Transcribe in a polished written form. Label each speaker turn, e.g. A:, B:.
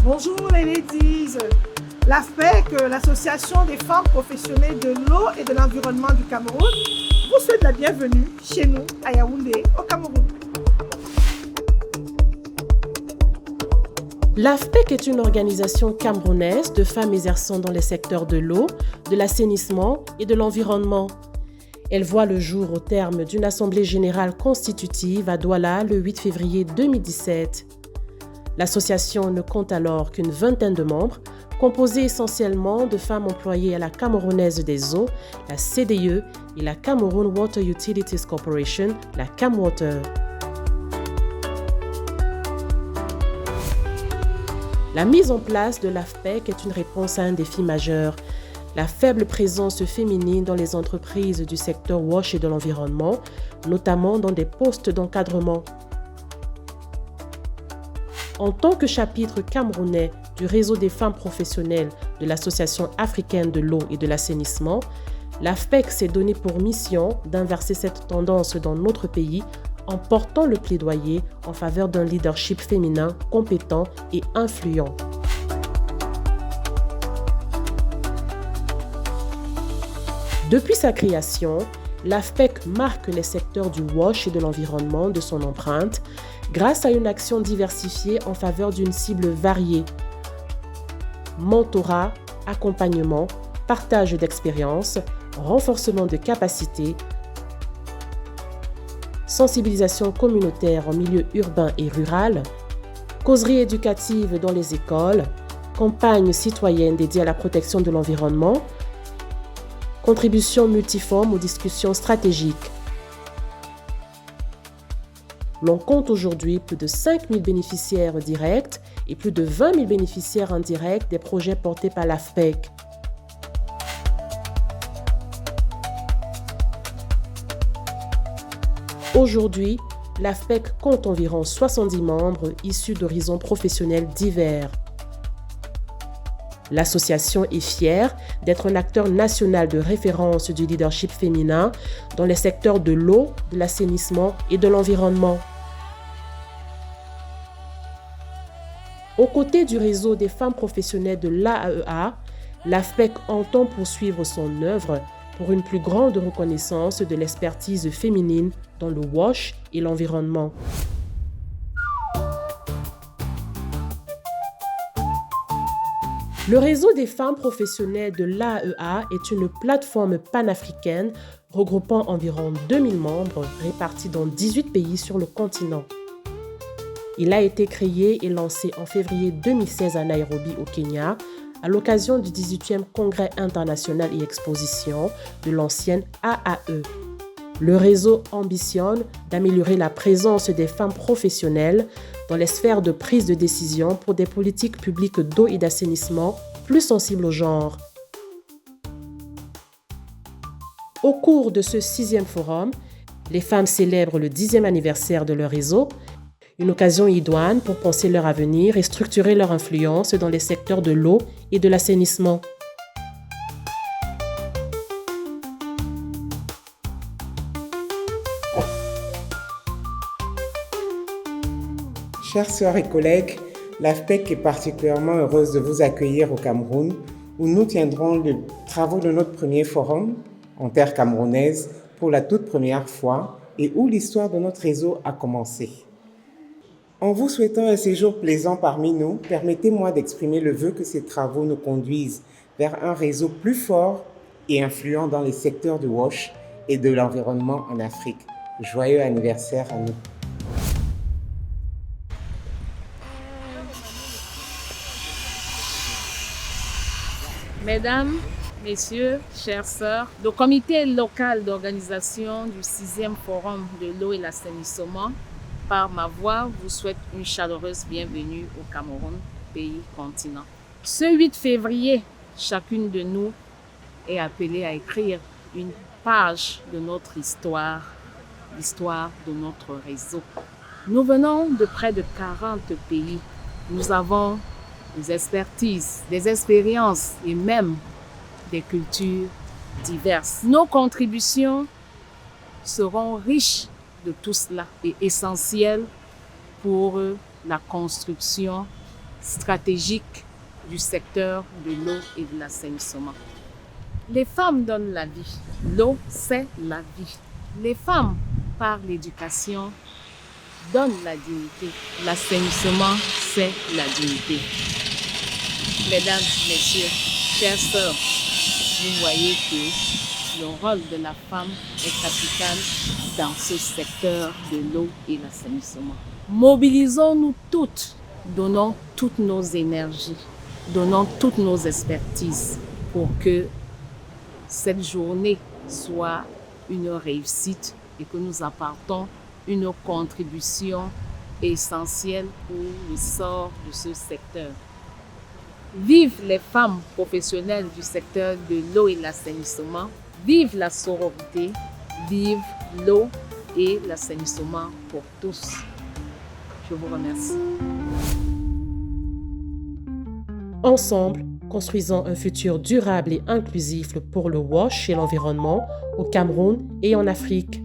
A: Bonjour les ladies. L'AFPEC, l'Association des femmes professionnelles de l'eau et de l'environnement du Cameroun, vous souhaite la bienvenue chez nous à Yaoundé, au Cameroun.
B: L'AFPEC est une organisation camerounaise de femmes exerçant dans les secteurs de l'eau, de l'assainissement et de l'environnement. Elle voit le jour au terme d'une assemblée générale constitutive à Douala le 8 février 2017. L'association ne compte alors qu'une vingtaine de membres, composés essentiellement de femmes employées à la Camerounaise des eaux, la CDE et la Cameroon Water Utilities Corporation, la CamWater. La mise en place de l'AFPEC est une réponse à un défi majeur, la faible présence féminine dans les entreprises du secteur WASH et de l'environnement, notamment dans des postes d'encadrement. En tant que chapitre camerounais du réseau des femmes professionnelles de l'Association africaine de l'eau et de l'assainissement, l'AFPEC s'est donné pour mission d'inverser cette tendance dans notre pays en portant le plaidoyer en faveur d'un leadership féminin compétent et influent. Depuis sa création, l'AFPEC marque les secteurs du WASH et de l'environnement de son empreinte grâce à une action diversifiée en faveur d'une cible variée. Mentorat, accompagnement, partage d'expériences, renforcement de capacités, sensibilisation communautaire en milieu urbain et rural, causeries éducatives dans les écoles, campagnes citoyennes dédiées à la protection de l'environnement, contributions multiformes aux discussions stratégiques. L'on compte aujourd'hui plus de 5 000 bénéficiaires directs et plus de 20 000 bénéficiaires indirects des projets portés par l'AFPEC. Aujourd'hui, l'AFPEC compte environ 70 membres issus d'horizons professionnels divers. L'association est fière d'être un acteur national de référence du leadership féminin dans les secteurs de l'eau, de l'assainissement et de l'environnement. Aux côtés du réseau des femmes professionnelles de l'AAEA, l'AFPEC entend poursuivre son œuvre pour une plus grande reconnaissance de l'expertise féminine dans le WASH et l'environnement. Le réseau des femmes professionnelles de l'AEA est une plateforme panafricaine regroupant environ 2000 membres répartis dans 18 pays sur le continent. Il a été créé et lancé en février 2016 à Nairobi au Kenya à l'occasion du 18e Congrès international et exposition de l'ancienne AAE. Le réseau ambitionne d'améliorer la présence des femmes professionnelles dans les sphères de prise de décision pour des politiques publiques d'eau et d'assainissement plus sensibles au genre. Au cours de ce 6e forum, les femmes célèbrent le 10e anniversaire de leur réseau, une occasion idoine pour penser leur avenir et structurer leur influence dans les secteurs de l'eau et de l'assainissement.
C: Chères sœurs et collègues, l'AFPEC est particulièrement heureuse de vous accueillir au Cameroun, où nous tiendrons les travaux de notre premier forum en terre camerounaise pour la toute première fois et où l'histoire de notre réseau a commencé. En vous souhaitant un séjour plaisant parmi nous, permettez-moi d'exprimer le vœu que ces travaux nous conduisent vers un réseau plus fort et influent dans les secteurs du WASH et de l'environnement en Afrique. Joyeux anniversaire à nous.
D: Mesdames, Messieurs, chères sœurs, le comité local d'organisation du 6e Forum de l'eau et l'assainissement, par ma voix, vous souhaite une chaleureuse bienvenue au Cameroun, pays continent. Ce 8 février, chacune de nous est appelée à écrire une page de notre histoire, l'histoire de notre réseau. Nous venons de près de 40 pays. Nous avons des expertises, des expériences et même des cultures diverses. Nos contributions seront riches de tout cela et essentielles pour la construction stratégiques du secteur de l'eau et de l'assainissement. Les femmes donnent la vie. L'eau, c'est la vie. Les femmes, par l'éducation, donnent la dignité. L'assainissement, c'est la dignité. Mesdames, messieurs, chères sœurs, vous voyez que le rôle de la femme est capital dans ce secteur de l'eau et l'assainissement. Mobilisons-nous toutes, donnons toutes nos énergies, donnons toutes nos expertises pour que cette journée soit une réussite et que nous apportons une contribution essentielle pour le sort de ce secteur. Vive les femmes professionnelles du secteur de l'eau et l'assainissement, vive la sororité, vive l'eau et l'assainissement pour tous. Je vous remercie.
B: Ensemble, construisons un futur durable et inclusif pour le WASH et l'environnement au Cameroun et en Afrique.